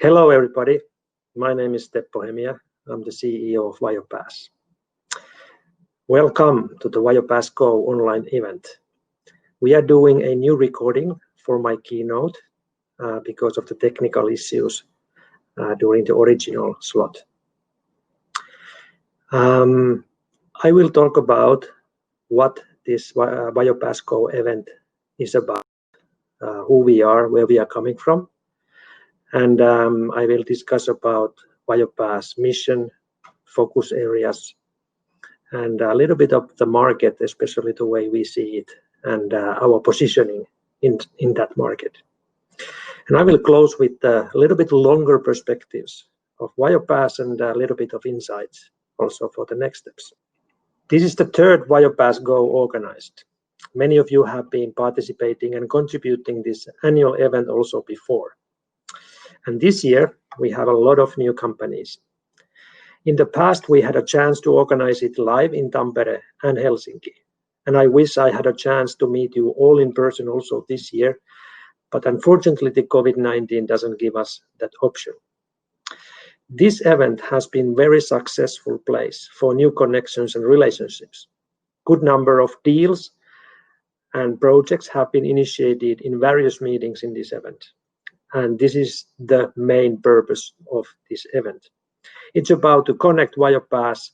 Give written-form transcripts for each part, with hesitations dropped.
Hello everybody, my name is Teppo Hemiä. I'm the CEO of Wirepas. Welcome to the Wirepas GO online event. We are doing a new recording for my keynote because of the technical issues during the original slot. I will talk about what this Wirepas GO event is about, who we are, where we are coming from, and I will discuss about Wirepas mission, focus areas, and a little bit of the market, especially the way we see it, and our positioning in that market. And I will close with a little bit longer perspectives of Wirepas and a little bit of insights also for the next steps. This is the third Wirepas GO organized. Many of you have been participating and contributing this annual event also before. And this year, we have a lot of new companies. In the past, we had a chance to organize it live in Tampere and Helsinki. And I wish I had a chance to meet you all in person also this year. But unfortunately, the COVID-19 doesn't give us that option. This event has been a very successful place for new connections and relationships. Good number of deals and projects have been initiated in various meetings in this event. And this is the main purpose of this event. It's about to connect Wirepas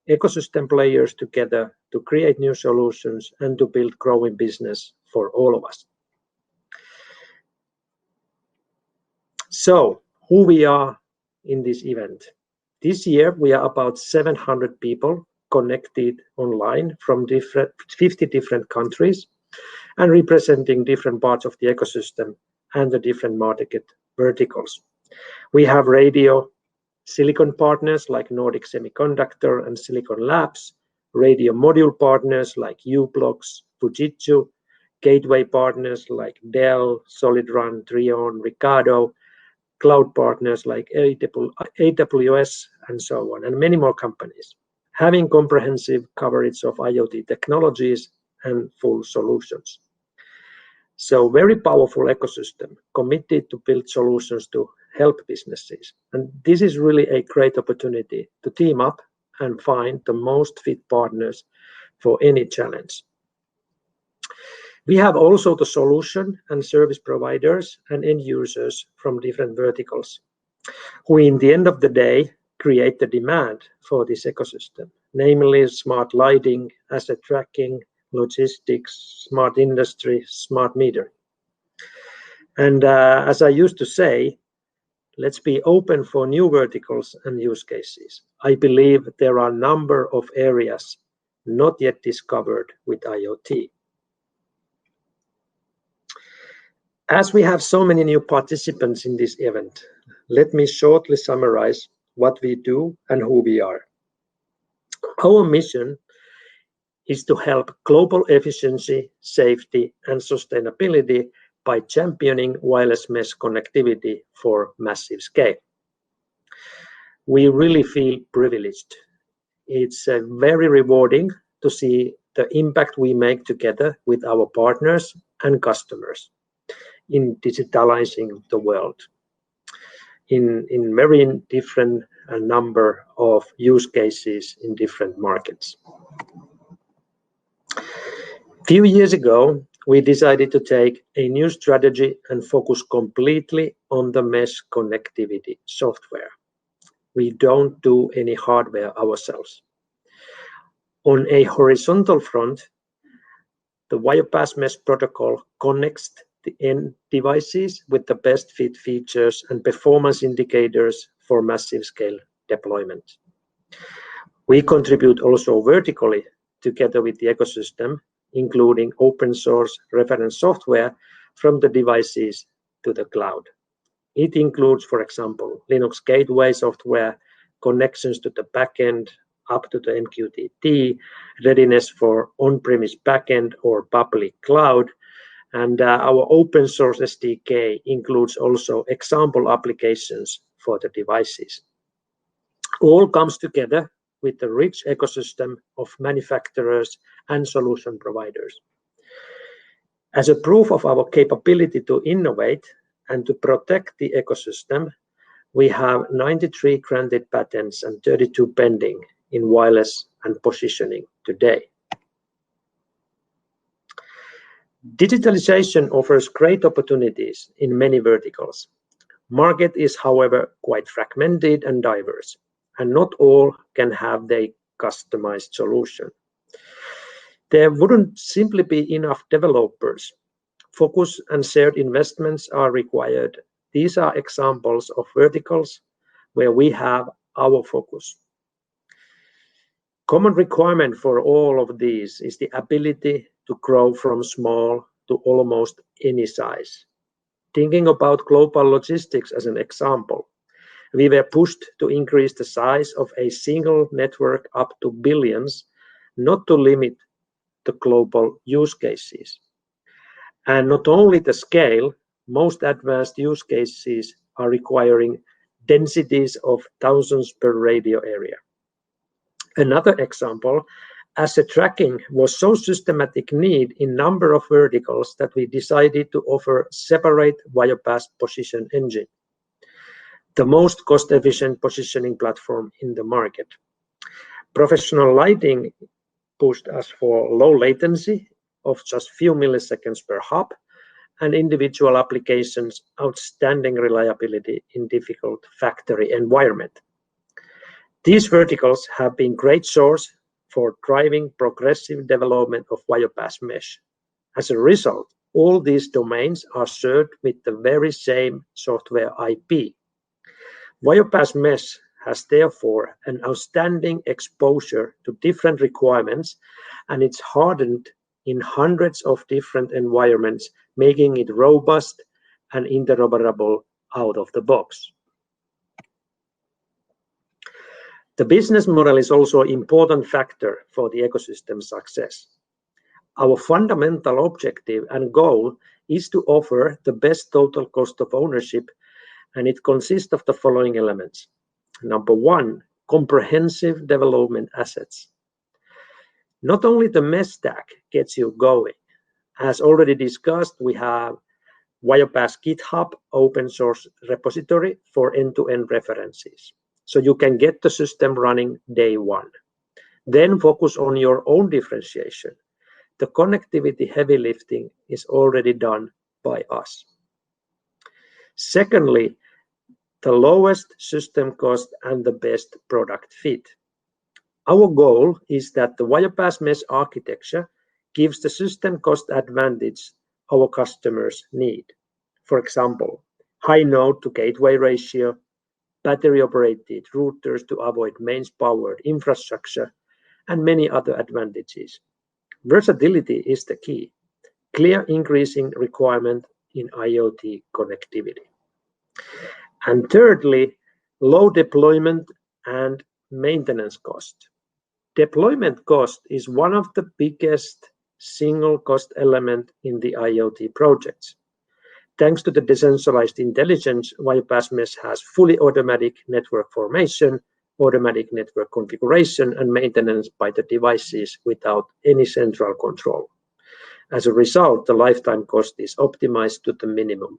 ecosystem players together to create new solutions and to build growing business for all of us. So, who we are in this event. This year, we are about 700 people connected online from 50 different countries and representing different parts of the ecosystem and the different market verticals. We have radio silicon partners like Nordic Semiconductor and Silicon Labs, radio module partners like u-blox, Fujitsu, gateway partners like Dell, SolidRun, Trion, Ricardo, cloud partners like AWS, and so on, and many more companies, having comprehensive coverage of IoT technologies and full solutions. So very powerful ecosystem, committed to build solutions to help businesses. And this is really a great opportunity to team up and find the most fit partners for any challenge. We have also the solution and service providers and end users from different verticals, who in the end of the day create the demand for this ecosystem, namely smart lighting, asset tracking, logistics, smart industry, smart meter. And as I used to say, let's be open for new verticals and use cases. I believe there are a number of areas not yet discovered with IoT. As we have so many new participants in this event, let me shortly summarize what we do and who we are. Our mission is to help global efficiency, safety, and sustainability by championing wireless mesh connectivity for massive scale. We really feel privileged. It's very rewarding to see the impact we make together with our partners and customers in digitalizing the world in very different number of use cases in different markets. A few years ago, we decided to take a new strategy and focus completely on the mesh connectivity software. We don't do any hardware ourselves. On a horizontal front, the Wirepas mesh protocol connects the end devices with the best fit features and performance indicators for massive scale deployment. We contribute also vertically together with the ecosystem, including open source reference software from the devices to the cloud. It includes, for example, Linux gateway software, connections to the backend up to the MQTT, readiness for on-premise backend or public cloud, and our open source SDK includes also example applications for the devices. All comes together with the rich ecosystem of manufacturers and solution providers. As a proof of our capability to innovate and to protect the ecosystem, we have 93 granted patents and 32 pending in wireless and positioning today. Digitalization offers great opportunities in many verticals. Market is, however, quite fragmented and diverse, and not all can have their customized solution. There wouldn't simply be enough developers. Focus and shared investments are required. These are examples of verticals where we have our focus. Common requirement for all of these is the ability to grow from small to almost any size. Thinking about global logistics as an example, we were pushed to increase the size of a single network up to billions, not to limit the global use cases. And not only the scale, most advanced use cases are requiring densities of thousands per radio area. Another example, asset tracking was so systematic need in number of verticals that we decided to offer separate Wirepas position engine, the most cost-efficient positioning platform in the market. Professional lighting pushed us for low latency of just few milliseconds per hop, and individual applications outstanding reliability in difficult factory environment. These verticals have been great source for driving progressive development of Wirepas mesh. As a result, all these domains are served with the very same software IP. Wirepas mesh has therefore an outstanding exposure to different requirements, and it's hardened in hundreds of different environments, making it robust and interoperable out of the box. The business model is also an important factor for the ecosystem success. Our fundamental objective and goal is to offer the best total cost of ownership, and it consists of the following elements. Number one, comprehensive development assets. Not only the mesh stack gets you going. As already discussed, we have Wirepas GitHub open source repository for end-to-end references. So you can get the system running day one. Then focus on your own differentiation. The connectivity heavy lifting is already done by us. Secondly, the lowest system cost and the best product fit. Our goal is that the Wirepas mesh architecture gives the system cost advantage our customers need. For example, high node to gateway ratio, battery operated routers to avoid mains powered infrastructure, and many other advantages. Versatility is the key. Clear increasing requirement in IoT connectivity. And thirdly, low deployment and maintenance cost. Deployment cost is one of the biggest single cost element in the IoT projects. Thanks to the decentralized intelligence, Wirepas mesh has fully automatic network formation, automatic network configuration, and maintenance by the devices without any central control. As a result, the lifetime cost is optimized to the minimum.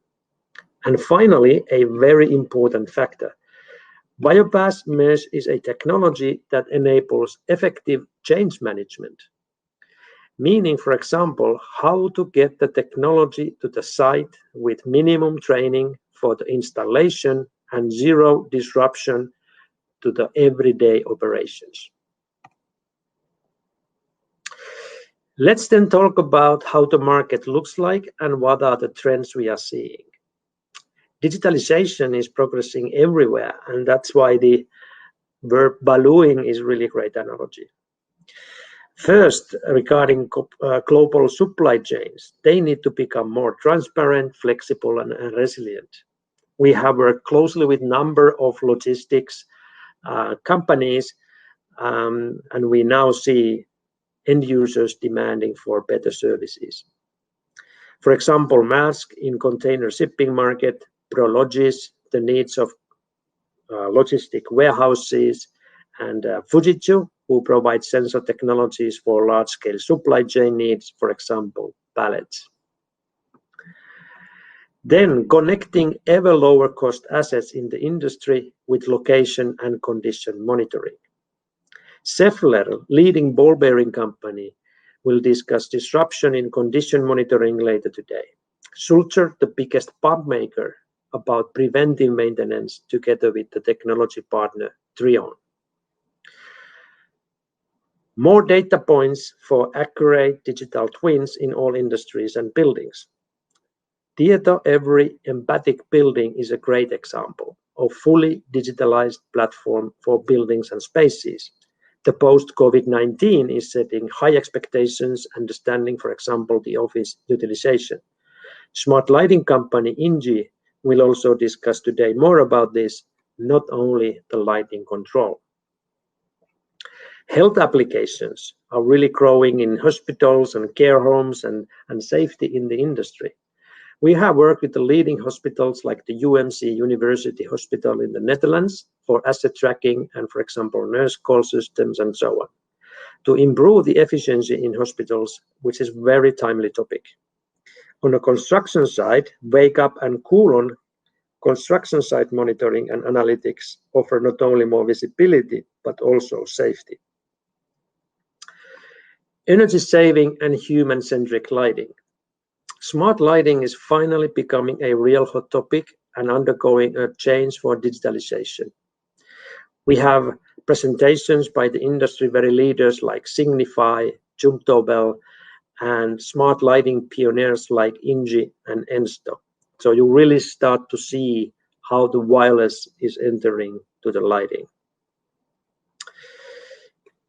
And finally, a very important factor. Wirepas mesh is a technology that enables effective change management. Meaning, for example, how to get the technology to the site with minimum training for the installation and zero disruption to the everyday operations. Let's then talk about how the market looks like and what are the trends we are seeing. Digitalization is progressing everywhere, and that's why the verb ballooning is really a great analogy. First, regarding global supply chains, they need to become more transparent, flexible, and resilient. We have worked closely with a number of logistics companies, and we now see end users demanding for better services. For example, Maersk in container shipping market, Prologis, the needs of logistic warehouses, and Fujitsu, who provides sensor technologies for large-scale supply chain needs, for example, pallets. Then connecting ever lower cost assets in the industry with location and condition monitoring. Schaeffler, leading ball bearing company, will discuss disruption in condition monitoring later today. Sulzer, the biggest pump maker, about preventive maintenance together with the technology partner Trion. More data points for accurate digital twins in all industries and buildings. Tieto Every Empathic Building is a great example of fully digitalized platform for buildings and spaces. The post-COVID-19 is setting high expectations, understanding, for example, the office utilization. Smart lighting company Ingi will also discuss today more about this, not only the lighting control. Health applications are really growing in hospitals and care homes and safety in the industry. We have worked with the leading hospitals like the UMC University Hospital in the Netherlands for asset tracking and, for example, nurse call systems and so on, to improve the efficiency in hospitals, which is a very timely topic. On the construction side, Wake Up and Coolon construction site monitoring and analytics offer not only more visibility, but also safety. Energy saving and human-centric lighting. Smart lighting is finally becoming a real hot topic and undergoing a change for digitalization. We have presentations by the industry very leaders like Signify, Jumptobel, and smart lighting pioneers like Ingi and Ensto. So you really start to see how the wireless is entering to the lighting.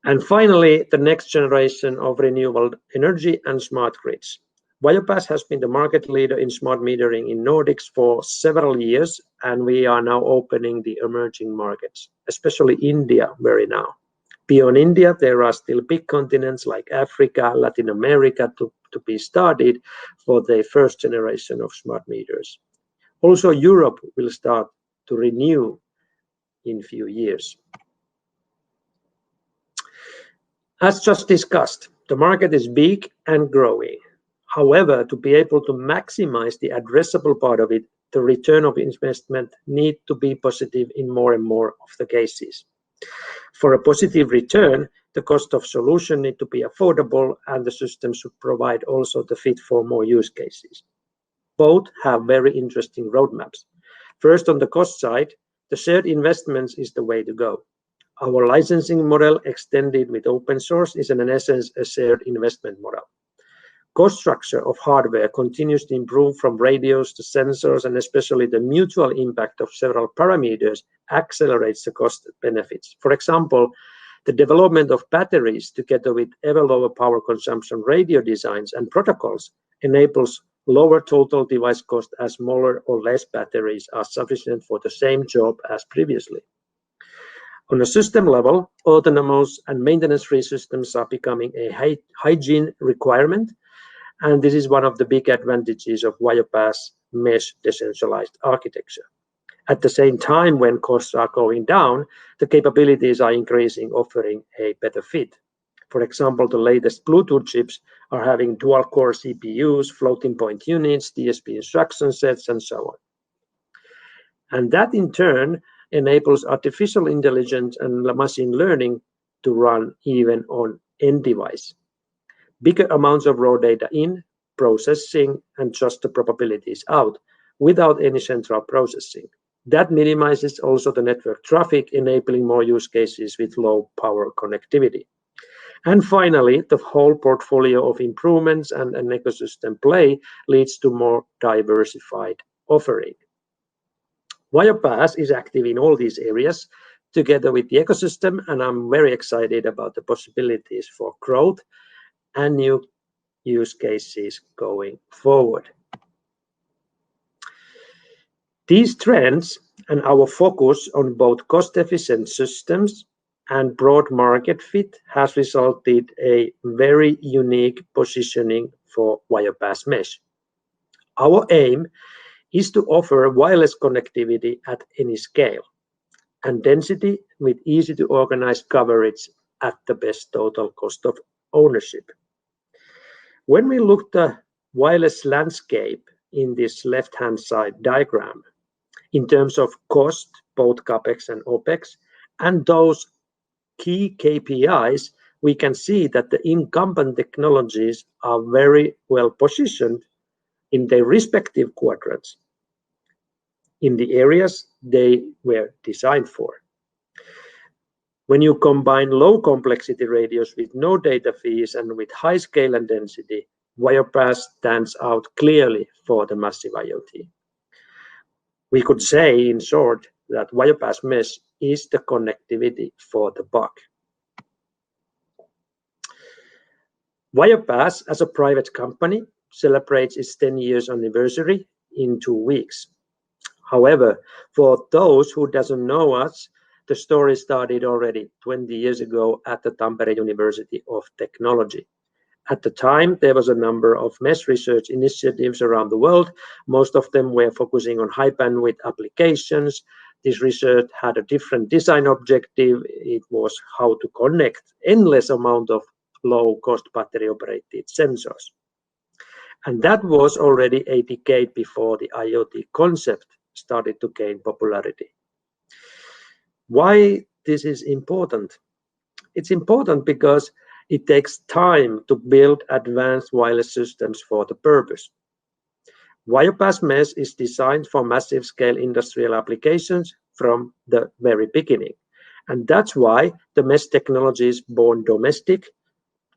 And finally, the next generation of renewable energy and smart grids. Wirepas has been the market leader in smart metering in Nordics for several years, and we are now opening the emerging markets, especially India very now. Beyond India, there are still big continents like Africa, Latin America to be started for the first generation of smart meters. Also, Europe will start to renew in few years. As just discussed, the market is big and growing. However, to be able to maximize the addressable part of it, the return of investment need to be positive in more and more of the cases. For a positive return, the cost of solution need to be affordable and the system should provide also the fit for more use cases. Both have very interesting roadmaps. First, on the cost side, the shared investments is the way to go. Our licensing model extended with open source is in essence a shared investment model. Cost structure of hardware continues to improve from radios to sensors, and especially the mutual impact of several parameters accelerates the cost benefits. For example, the development of batteries together with ever lower power consumption radio designs and protocols enables lower total device cost as smaller or less batteries are sufficient for the same job as previously. On a system level, autonomous and maintenance-free systems are becoming a hygiene requirement, and this is one of the big advantages of Wirepas mesh decentralized architecture. At the same time, when costs are going down, the capabilities are increasing, offering a better fit. For example, the latest Bluetooth chips are having dual-core CPUs, floating point units, DSP instruction sets, and so on. And that in turn enables artificial intelligence and machine learning to run even on end device. Bigger amounts of raw data in, processing, and just the probabilities out without any central processing. That minimizes also the network traffic, enabling more use cases with low power connectivity. And finally, the whole portfolio of improvements and an ecosystem play leads to more diversified offering. Wirepas is active in all these areas together with the ecosystem, and I'm very excited about the possibilities for growth and new use cases going forward. These trends and our focus on both cost-efficient systems and broad market fit has resulted in a very unique positioning for Wirepas Mesh. Our aim is to offer wireless connectivity at any scale and density with easy to organize coverage at the best total cost of ownership. When we look at the wireless landscape, in this left-hand side diagram in terms of cost, both CapEx and OpEx, and those key KPIs, we can see that the incumbent technologies are very well positioned in their respective quadrants in the areas they were designed for. When you combine low complexity radios with no data fees and with high scale and density, Wirepas stands out clearly for the massive IoT. We could say, in short, that Wirepas Mesh is the connectivity for the buck. Wirepas, as a private company, celebrates its 10 years anniversary in 2 weeks. However, for those who doesn't know us, the story started already 20 years ago at the Tampere University of Technology. At the time, there was a number of mesh research initiatives around the world. Most of them were focusing on high bandwidth applications. This research had a different design objective. It was how to connect endless amount of low-cost battery-operated sensors. And that was already a decade before the IoT concept started to gain popularity. Why this is important? It's important because it takes time to build advanced wireless systems for the purpose. Wirepas Mesh is designed for massive scale industrial applications from the very beginning. And that's why the mesh technology is born domestic,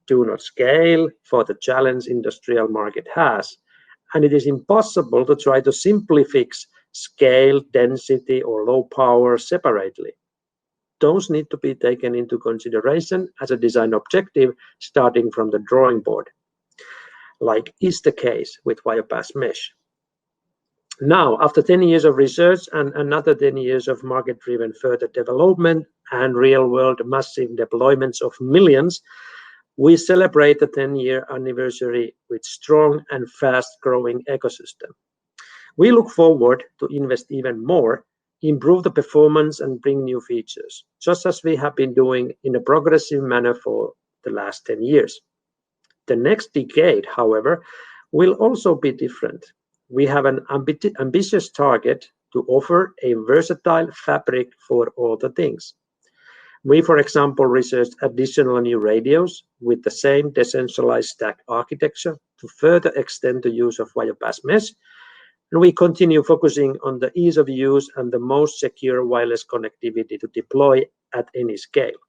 do not scale for the challenge industrial market has. And it is impossible to try to simply fix scale, density, or low power separately. Those need to be taken into consideration as a design objective starting from the drawing board, like is the case with Wirepas Mesh. Now, after 10 years of research and another 10 years of market-driven further development and real-world massive deployments of millions, we celebrate the 10-year anniversary with strong and fast-growing ecosystem. We look forward to invest even more, improve the performance and bring new features, just as we have been doing in a progressive manner for the last 10 years. The next decade, however, will also be different. We have an ambitious target to offer a versatile fabric for all the things. We, for example, researched additional new radios with the same decentralized stack architecture to further extend the use of Wirepas Mesh. And we continue focusing on the ease of use and the most secure wireless connectivity to deploy at any scale.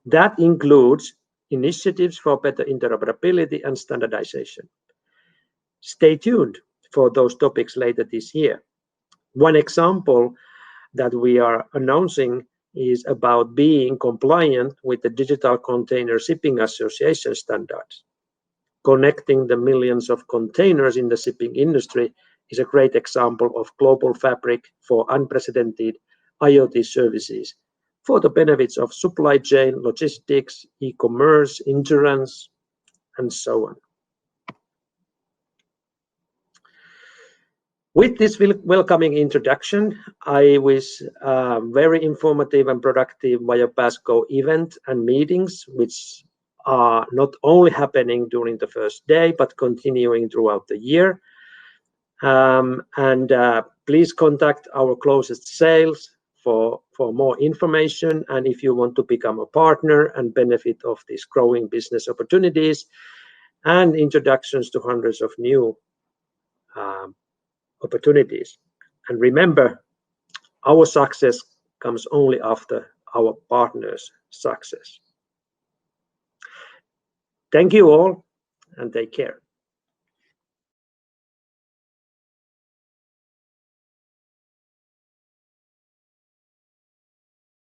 That includes initiatives for better interoperability and standardization. Stay tuned for those topics later this year. One example that we are announcing is about being compliant with the Digital Container Shipping Association standards. Connecting the millions of containers in the shipping industry is a great example of global fabric for unprecedented IoT services for the benefits of supply chain, logistics, e-commerce, insurance, and so on. With this welcoming introduction, I wish very informative and productive Wirepas GO event and meetings, which are not only happening during the first day, but continuing throughout the year. Please contact our closest sales for more information. And if you want to become a partner and benefit of these growing business opportunities and introductions to hundreds of new opportunities. And remember, our success comes only after our partners' success. Thank you all and take care.